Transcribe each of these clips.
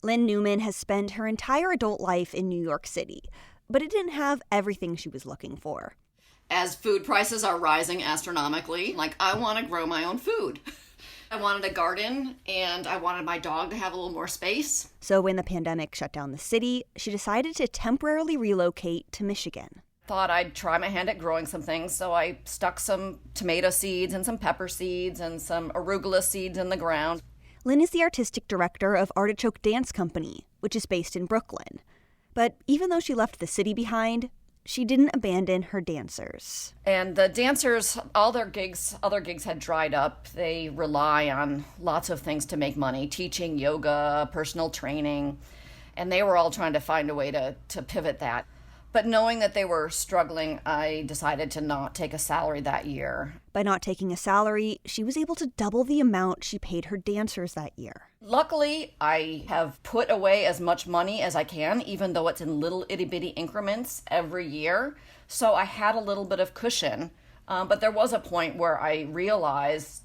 Lynn Neuman has spent her entire adult life in New York City, but it didn't have everything she was looking for. As food prices are rising astronomically, I want to grow my own food. I wanted a garden, and I wanted my dog to have a little more space. So when the pandemic shut down the city, she decided to temporarily relocate to Michigan. Thought I'd try my hand at growing some things, so I stuck some tomato seeds and some pepper seeds and some arugula seeds in the ground. Lynn is the artistic director of Artichoke Dance Company, which is based in Brooklyn. But even though she left the city behind, she didn't abandon her dancers. And the dancers, other gigs had dried up. They rely on lots of things to make money, teaching yoga, personal training, and they were all trying to find a way to pivot that. But knowing that they were struggling, I decided to not take a salary that year. By not taking a salary, she was able to double the amount she paid her dancers that year. Luckily, I have put away as much money as I can, even though it's in little itty-bitty increments every year. So I had a little bit of cushion. But there was a point where I realized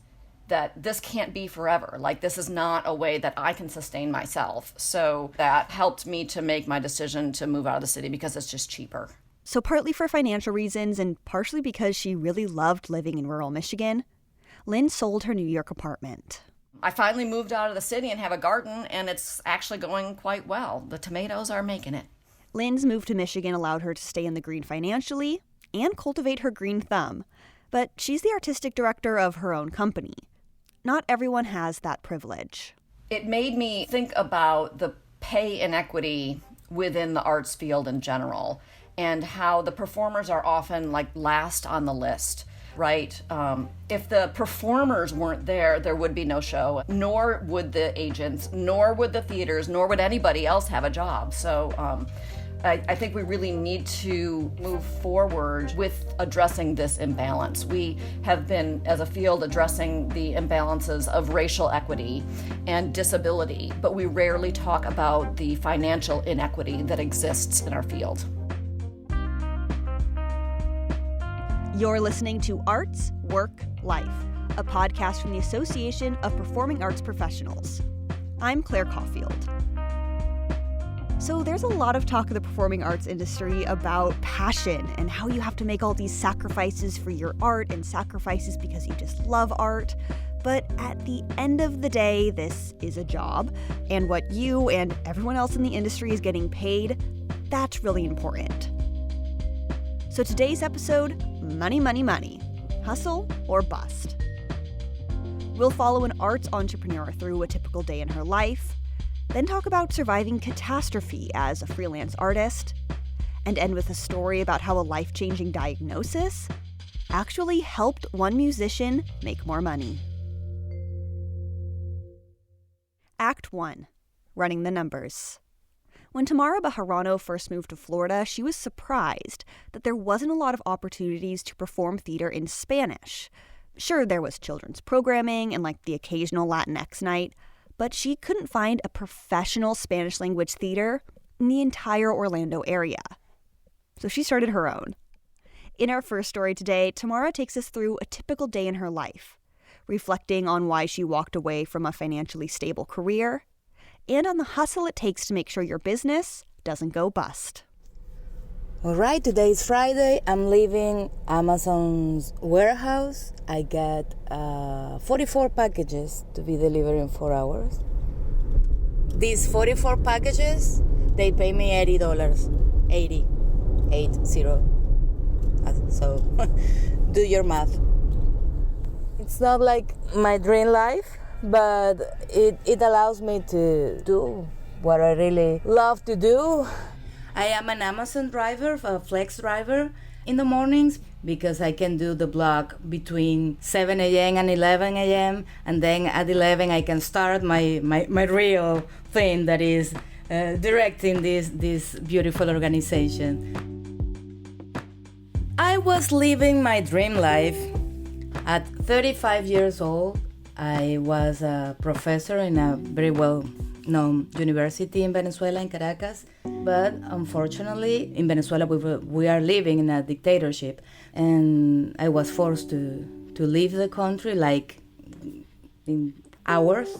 that this can't be forever. This is not a way that I can sustain myself. So that helped me to make my decision to move out of the city because it's just cheaper. So partly for financial reasons and partially because she really loved living in rural Michigan, Lynn sold her New York apartment. I finally moved out of the city and have a garden, and it's actually going quite well. The tomatoes are making it. Lynn's move to Michigan allowed her to stay in the green financially and cultivate her green thumb. But she's the artistic director of her own company. Not everyone has that privilege. It made me think about the pay inequity within the arts field in general and how the performers are often last on the list, right? If the performers weren't there, there would be no show, nor would the agents, nor would the theaters, nor would anybody else have a job. So I think we really need to move forward with addressing this imbalance. We have been, as a field, addressing the imbalances of racial equity and disability, but we rarely talk about the financial inequity that exists in our field. You're listening to Arts, Work, Life, a podcast from the Association of Performing Arts Professionals. I'm Claire Caulfield. So there's a lot of talk in the performing arts industry about passion and how you have to make all these sacrifices for your art and sacrifices because you just love art. But at the end of the day, this is a job, and what you and everyone else in the industry is getting paid, that's really important. So today's episode, money, money, money. Hustle or bust. We'll follow an arts entrepreneur through a typical day in her life, then talk about surviving catastrophe as a freelance artist, and end with a story about how a life-changing diagnosis actually helped one musician make more money. Act 1. Running the numbers. When Thamara Bejarano first moved to Florida, she was surprised that there wasn't a lot of opportunities to perform theater in Spanish. Sure, there was children's programming and the occasional Latinx night, but she couldn't find a professional Spanish-language theater in the entire Orlando area. So she started her own. In our first story today, Thamara takes us through a typical day in her life, reflecting on why she walked away from a financially stable career, and on the hustle it takes to make sure your business doesn't go bust. All right, today is Friday. I'm leaving Amazon's warehouse. I get 44 packages to be delivered in 4 hours. These 44 packages, they pay me $80. 80. So do your math. It's not like my dream life, but it allows me to do what I really love to do. I am an Amazon driver, a flex driver in the mornings because I can do the block between 7 a.m. and 11 a.m. And then at 11 I can start my real thing that is directing this beautiful organization. I was living my dream life. At 35 years old, I was a professor in a very well-known university in Venezuela, in Caracas. But unfortunately, in Venezuela, we are living in a dictatorship. And I was forced to leave the country in hours.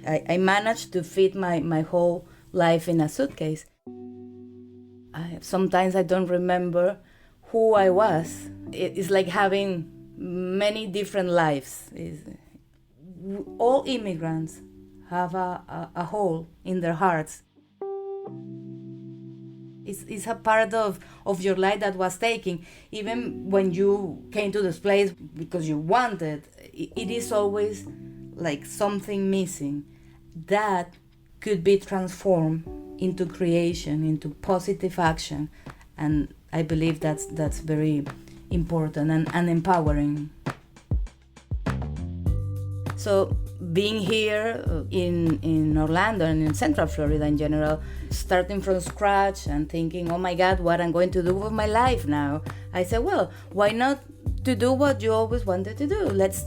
I managed to fit my whole life in a suitcase. Sometimes I don't remember who I was. It's like having many different lives. All immigrants have a hole in their hearts. It's a part of your life that was taken. Even when you came to this place because you wanted, it is always like something missing that could be transformed into creation, into positive action. And I believe that's very important and empowering. So being here in Orlando and in Central Florida in general, starting from scratch and thinking, oh my God, what I'm going to do with my life now? I said, well, why not to do what you always wanted to do? Let's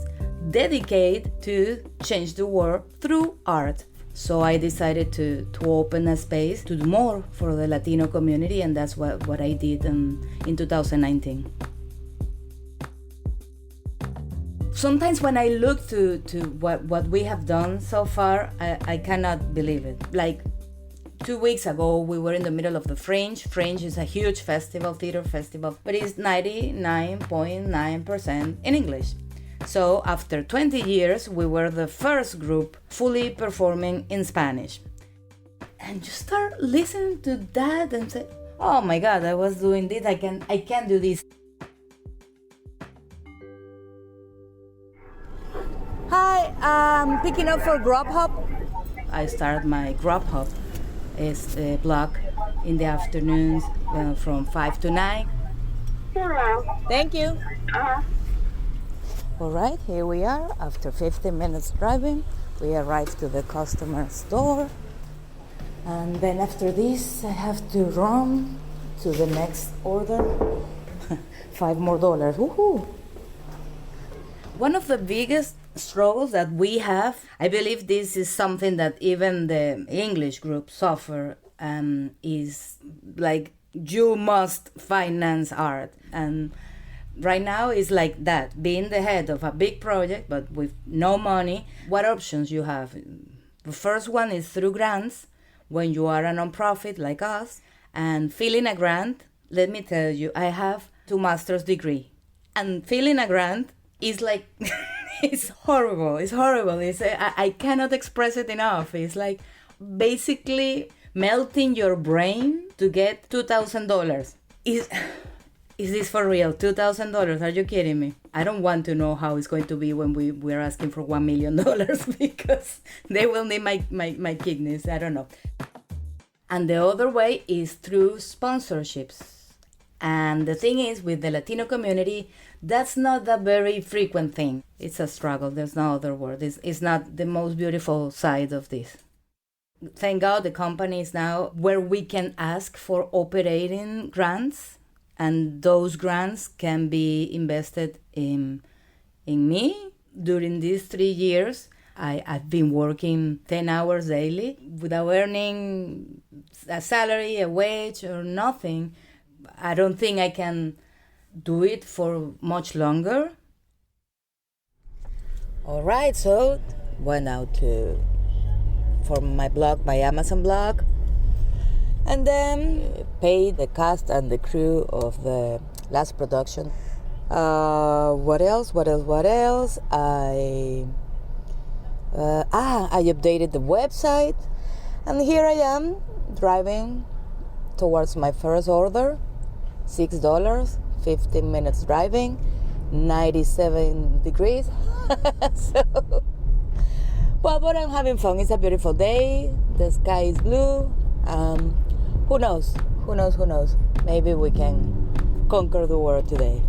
dedicate to change the world through art. So I decided to open a space to do more for the Latino community, and that's what I did in 2019. Sometimes when I look to what we have done so far, I cannot believe it. Like 2 weeks ago, we were in the middle of the Fringe. Fringe is a huge festival, theater festival, but it's 99.9% in English. So after 20 years, we were the first group fully performing in Spanish. And you start listening to that and say, oh my God, I was doing this, I can do this. Hi, I'm picking up for Grubhub. I start my Grubhub blog in the afternoons from 5 to 9. Thank you. All right, here we are. After 15 minutes driving, we arrived to the customer's door. And then after this, I have to run to the next order. $5 more. Woohoo! One of the biggest struggles that we have, I believe this is something that even the English group suffer, is like you must finance art. And right now it's like that, being the head of a big project but with no money. What options you have? The first one is through grants when you are a nonprofit like us. And filling a grant, let me tell you, I have 2 master's degree. And filling a grant is like, it's horrible. I cannot express it enough. It's like basically melting your brain to get $2,000. Is this for real? $2,000? Are you kidding me? I don't want to know how it's going to be when we're asking for $1 million because they will need my kidneys. I don't know. And the other way is through sponsorships. And the thing is, with the Latino community, that's not a very frequent thing. It's a struggle. There's no other word. It's not the most beautiful side of this. Thank God the company is now where we can ask for operating grants, and those grants can be invested in me. During these 3 years, I've been working 10 hours daily without earning a salary, a wage, or nothing. I don't think I can do it for much longer. All right, so went out for my blog, my Amazon blog, and then paid the cast and the crew of the last production. What else? I updated the website, and here I am driving towards my first order. $6, 15 minutes driving, 97 degrees. But I'm having fun. It's a beautiful day. The sky is blue. Who knows? Maybe we can conquer the world today.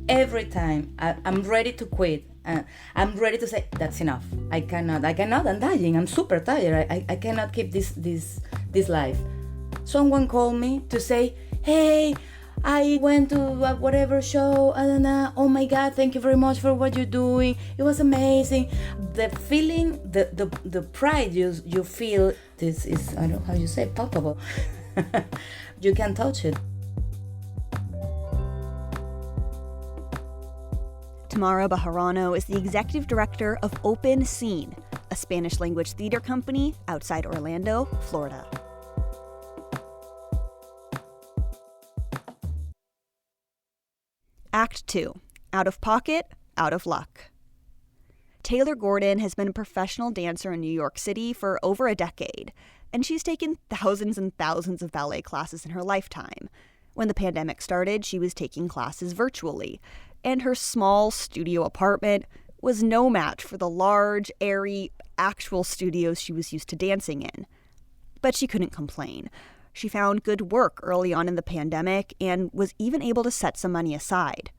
Every time I'm ready to quit. I'm ready to say, that's enough. I cannot. I'm dying. I'm super tired. I cannot keep this life. Someone called me to say, hey, I went to whatever show, and oh my God, thank you very much for what you're doing. It was amazing. The feeling, the pride you feel, this is, I don't know how you say, palpable. You can touch it. Thamara Bejarano is the executive director of Open Scene, a Spanish-language theater company outside Orlando, Florida. Act 2. Out of pocket, out of luck. Taylor Gordon has been a professional dancer in New York City for over a decade, and she's taken thousands and thousands of ballet classes in her lifetime. When the pandemic started, she was taking classes virtually, and her small studio apartment was no match for the large, airy, actual studios she was used to dancing in. But she couldn't complain. She found good work early on in the pandemic and was even able to set some money aside.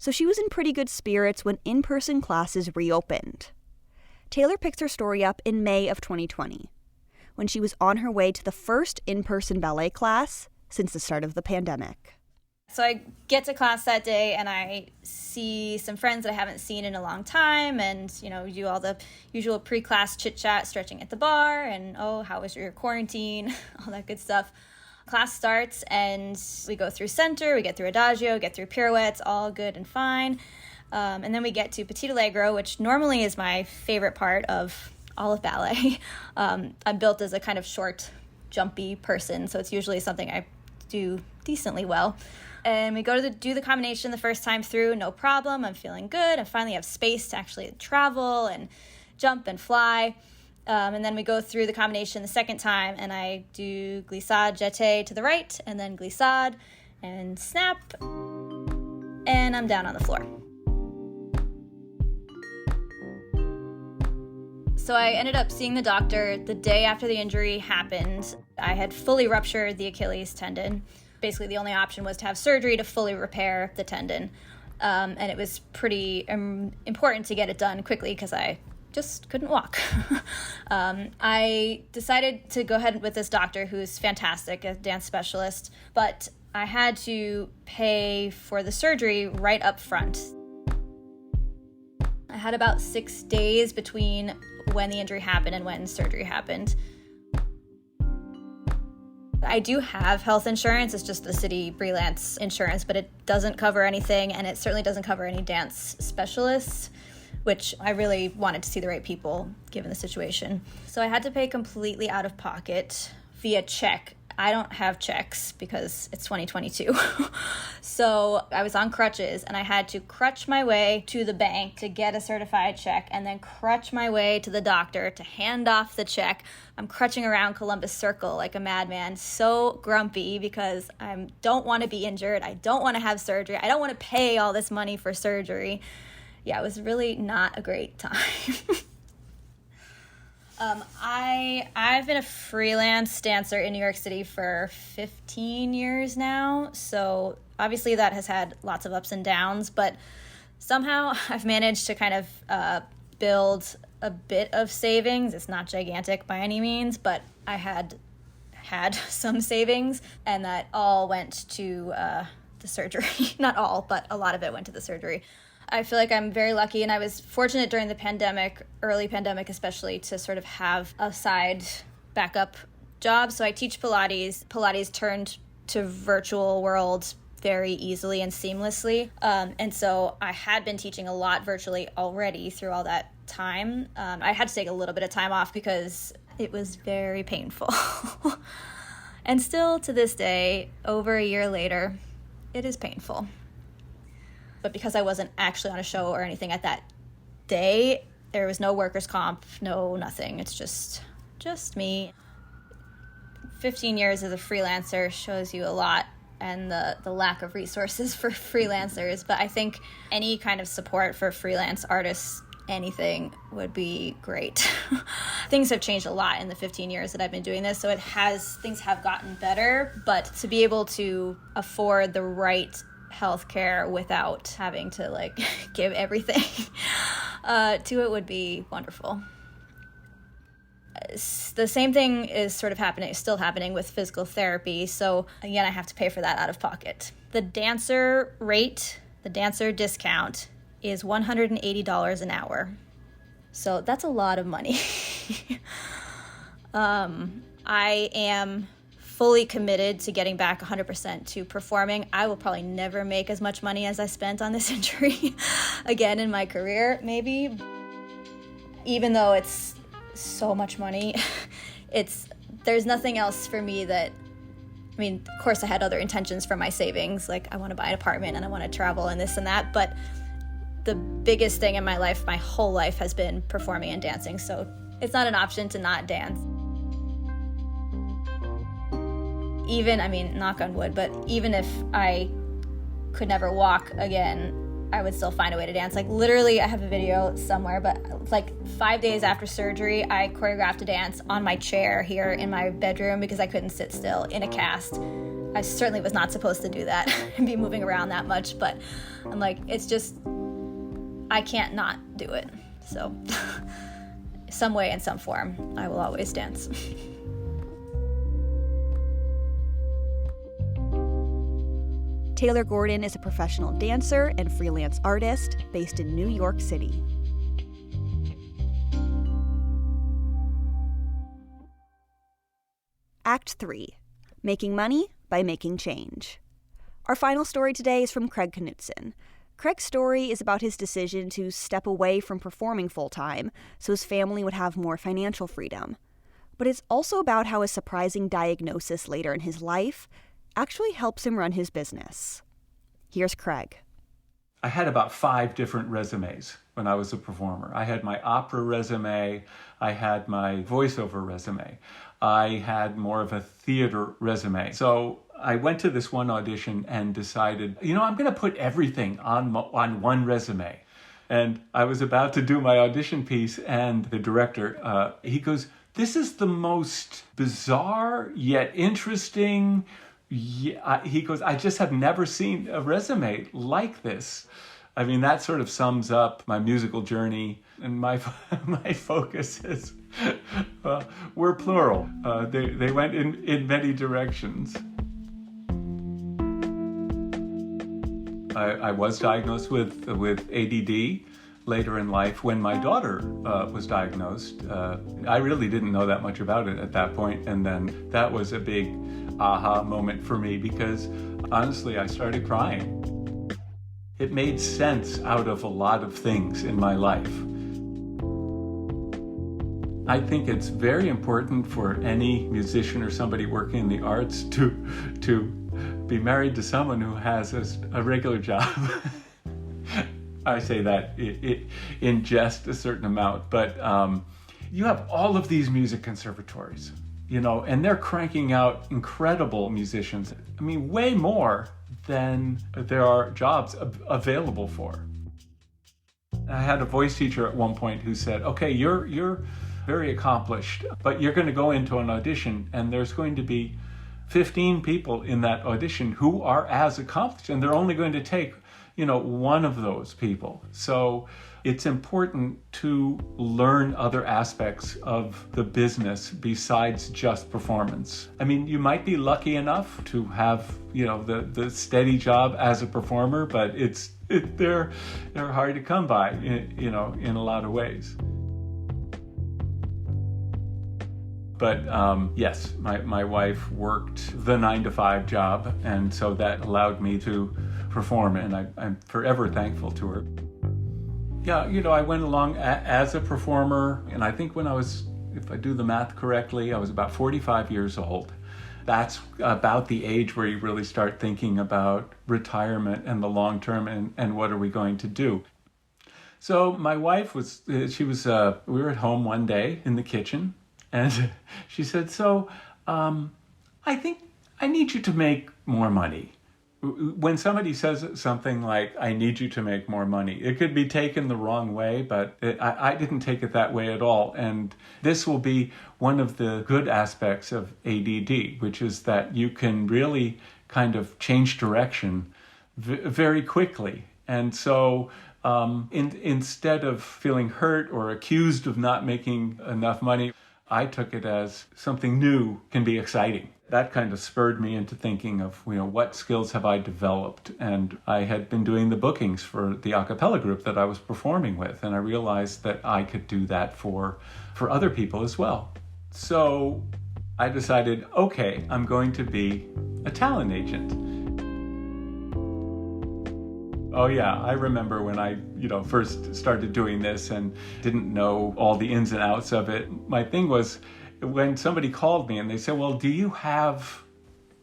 So she was in pretty good spirits when in-person classes reopened. Taylor picks her story up in May of 2020, when she was on her way to the first in-person ballet class since the start of the pandemic. So I get to class that day and I see some friends that I haven't seen in a long time, and, do all the usual pre-class chit-chat, stretching at the bar, and, how was your quarantine, all that good stuff. Class starts and we go through center, we get through adagio, get through pirouettes, all good and fine. And then we get to petit allegro, which normally is my favorite part of all of ballet. I'm built as a kind of short, jumpy person, so it's usually something I do decently well. And we go to do the combination the first time through, no problem. I'm feeling good. I finally have space to actually travel and jump and fly. And then we go through the combination the second time, and I do glissade, jeté to the right, and then glissade, and snap, and I'm down on the floor. So I ended up seeing the doctor the day after the injury happened. I had fully ruptured the Achilles tendon. Basically, the only option was to have surgery to fully repair the tendon. And it was pretty important to get it done quickly because I just couldn't walk. I decided to go ahead with this doctor who's fantastic, a dance specialist, but I had to pay for the surgery right up front. I had about 6 days between when the injury happened and when surgery happened. I do have health insurance. It's just the city freelance insurance, but it doesn't cover anything, and it certainly doesn't cover any dance specialists, which I really wanted to see the right people given the situation. So I had to pay completely out of pocket via check. I don't have checks because it's 2022. So I was on crutches, and I had to crutch my way to the bank to get a certified check, and then crutch my way to the doctor to hand off the check. I'm crutching around Columbus Circle like a madman, so grumpy because I don't want to be injured. I don't want to have surgery. I don't want to pay all this money for surgery. Yeah, it was really not a great time. I've been a freelance dancer in New York City for 15 years now, so obviously that has had lots of ups and downs, but somehow I've managed to kind of build a bit of savings. It's not gigantic by any means, but I had some savings, and that all went to the surgery. Not all, but a lot of it went to the surgery. I feel like I'm very lucky, and I was fortunate during the pandemic, early pandemic especially, to sort of have a side backup job. So I teach Pilates. Pilates turned to virtual world very easily and seamlessly. And so I had been teaching a lot virtually already through all that time. I had to take a little bit of time off because it was very painful. And still to this day, over a year later, it is painful. But because I wasn't actually on a show or anything at that day, there was no workers' comp, no nothing. It's just me. 15 years as a freelancer shows you a lot, and the lack of resources for freelancers. But I think any kind of support for freelance artists, anything would be great. Things have changed a lot in the 15 years that I've been doing this, so things have gotten better. But to be able to afford the right healthcare without having to give everything to it would be wonderful. The same thing is still happening with physical therapy. So again, I have to pay for that out of pocket. The dancer rate, the dancer discount is $180 an hour. So that's a lot of money. I am fully committed to getting back 100% to performing, I will probably never make as much money as I spent on this injury again in my career, maybe. Even though it's so much money, there's nothing else for me that, I mean, of course I had other intentions for my savings, like I want to buy an apartment and I want to travel and this and that, but the biggest thing in my life, my whole life, has been performing and dancing, so it's not an option to not dance. Even, I mean, knock on wood, but even if I could never walk again, I would still find a way to dance. Like literally, I have a video somewhere, but like 5 days after surgery, I choreographed a dance on my chair here in my bedroom because I couldn't sit still in a cast. I certainly was not supposed to do that and be moving around that much, but I'm like, it's just, I can't not do it. So some way in some form, I will always dance. Taylor Gordon is a professional dancer and freelance artist based in New York City. Act 3. Making money by making change. Our final story today is from Craig Knudsen. Craig's story is about his decision to step away from performing full-time so his family would have more financial freedom. But it's also about how a surprising diagnosis later in his life actually helps him run his business. Here's Craig. I had about 5 different resumes when I was a performer. I had my opera resume, I had my voiceover resume, I had more of a theater resume. So I went to this one audition and decided, I'm going to put everything on one resume. And I was about to do my audition piece, and the director, he goes, "This is the most bizarre yet interesting." He goes, "I just have never seen a resume like this." I mean, that sort of sums up my musical journey, and my focus is, we're plural. They went in many directions. I was diagnosed with ADD later in life when my daughter was diagnosed. I really didn't know that much about it at that point, and then that was a big aha moment for me because honestly, I started crying. It made sense out of a lot of things in my life. I think it's very important for any musician or somebody working in the arts to be married to someone who has a regular job. I say that in just a certain amount, but you have all of these music conservatories, and they're cranking out incredible musicians. I mean, way more than there are jobs available for. I had a voice teacher at one point who said, "Okay, you're very accomplished, but you're going to go into an audition and there's going to be 15 people in that audition who are as accomplished, and they're only going to take, one of those people." So it's important to learn other aspects of the business besides just performance. I mean, you might be lucky enough to have, the steady job as a performer, but they're hard to come by, in a lot of ways. But yes, my wife worked the 9-to-5 job, and so that allowed me to perform, and I'm forever thankful to her. Yeah, I went along as a performer, and I think when I was, if I do the math correctly, I was about 45 years old. That's about the age where you really start thinking about retirement and the long term and what are we going to do. So my wife we were at home one day in the kitchen, and she said, "So I think I need you to make more money." When somebody says something like, "I need you to make more money," it could be taken the wrong way, but I didn't take it that way at all. And this will be one of the good aspects of ADD, which is that you can really kind of change direction very quickly. And so instead of feeling hurt or accused of not making enough money, I took it as something new can be exciting. That kind of spurred me into thinking of, what skills have I developed? And I had been doing the bookings for the a cappella group that I was performing with, and I realized that I could do that for other people as well. So I decided, okay, I'm going to be a talent agent. Oh yeah, I remember when I, first started doing this and didn't know all the ins and outs of it. My thing was, when somebody called me and they said, well, do you have,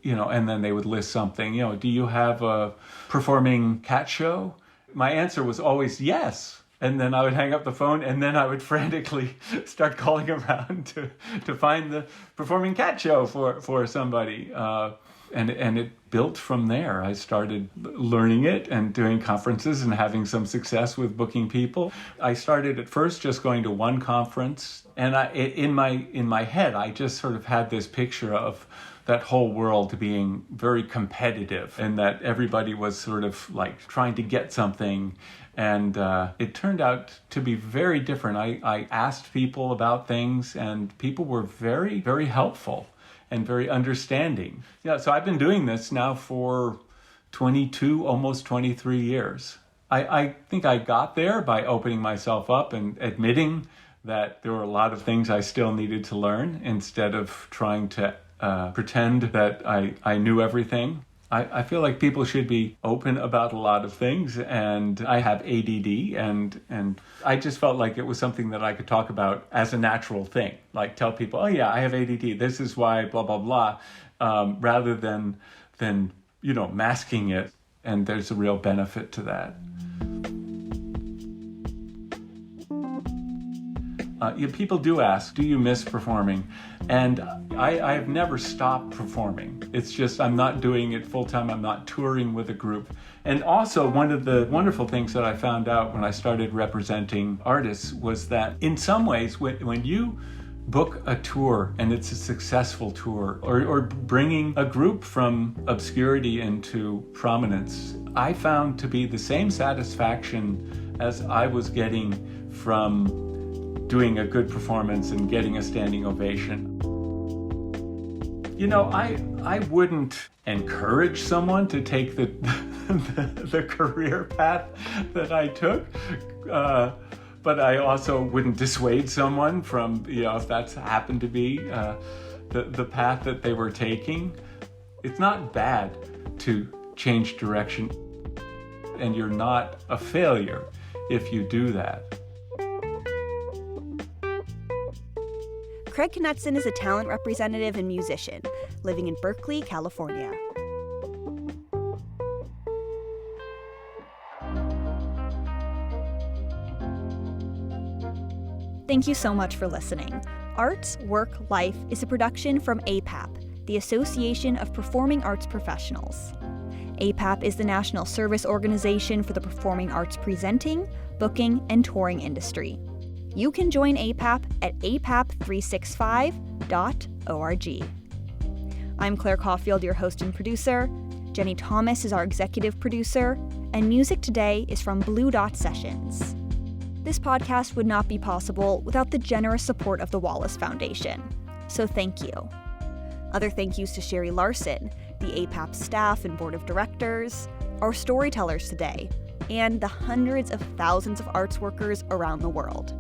and then they would list something, do you have a performing cat show? My answer was always yes. And then I would hang up the phone, and then I would frantically start calling around to find the performing cat show for somebody. And it built from there. I started learning it and doing conferences and having some success with booking people. I started at first just going to one conference, and in my head, I just sort of had this picture of that whole world being very competitive, and that everybody was sort of like trying to get something. And it turned out to be very different. I asked people about things, and people were very, very helpful and very understanding. So I've been doing this now for 22, almost 23 years. I think I got there by opening myself up and admitting that there were a lot of things I still needed to learn, instead of trying to pretend that I knew everything. I feel like people should be open about a lot of things, and I have ADD, and I just felt like it was something that I could talk about as a natural thing, like tell people, oh yeah, I have ADD, this is why, blah, blah, blah, rather than masking it, and there's a real benefit to that. People do ask, do you miss performing? And I have never stopped performing. It's just I'm not doing it full time. I'm not touring with a group. And also, one of the wonderful things that I found out when I started representing artists was that in some ways, when you book a tour and it's a successful tour, or bringing a group from obscurity into prominence, I found to be the same satisfaction as I was getting from doing a good performance and getting a standing ovation. I wouldn't encourage someone to take the career path that I took, but I also wouldn't dissuade someone from, if that's happened to be the path that they were taking. It's not bad to change direction, and you're not a failure if you do that. Craig Knudsen is a talent representative and musician living in Berkeley, California. Thank you so much for listening. Arts, Work, Life is a production from APAP, the Association of Performing Arts Professionals. APAP is the national service organization for the performing arts presenting, booking, and touring industry. You can join APAP at apap365.org. I'm Claire Caulfield, your host and producer. Jenny Thomas is our executive producer, and music today is from Blue Dot Sessions. This podcast would not be possible without the generous support of the Wallace Foundation, so thank you. Other thank yous to Sherry Larson, the APAP staff and board of directors, our storytellers today, and the hundreds of thousands of arts workers around the world.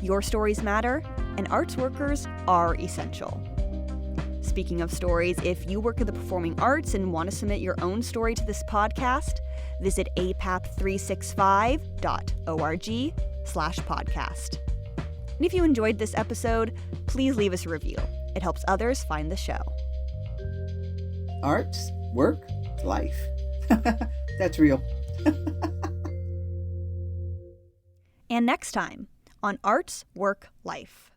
Your stories matter, and arts workers are essential. Speaking of stories, if you work in the performing arts and want to submit your own story to this podcast, visit apap365.org/podcast. And if you enjoyed this episode, please leave us a review. It helps others find the show. Arts, work, life. That's real. And next time on Arts, Work, Life.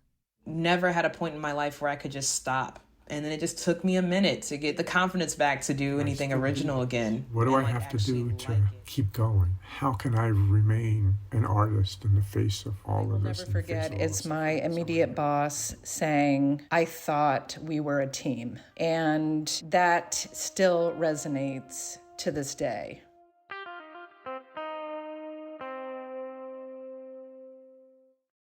Never had a point in my life where I could just stop. And then it just took me a minute to get the confidence back to do anything original again. What do I have to do to keep going? How can I remain an artist in the face of all of this? I'll never forget, it's my immediate boss saying, I thought we were a team. And that still resonates to this day.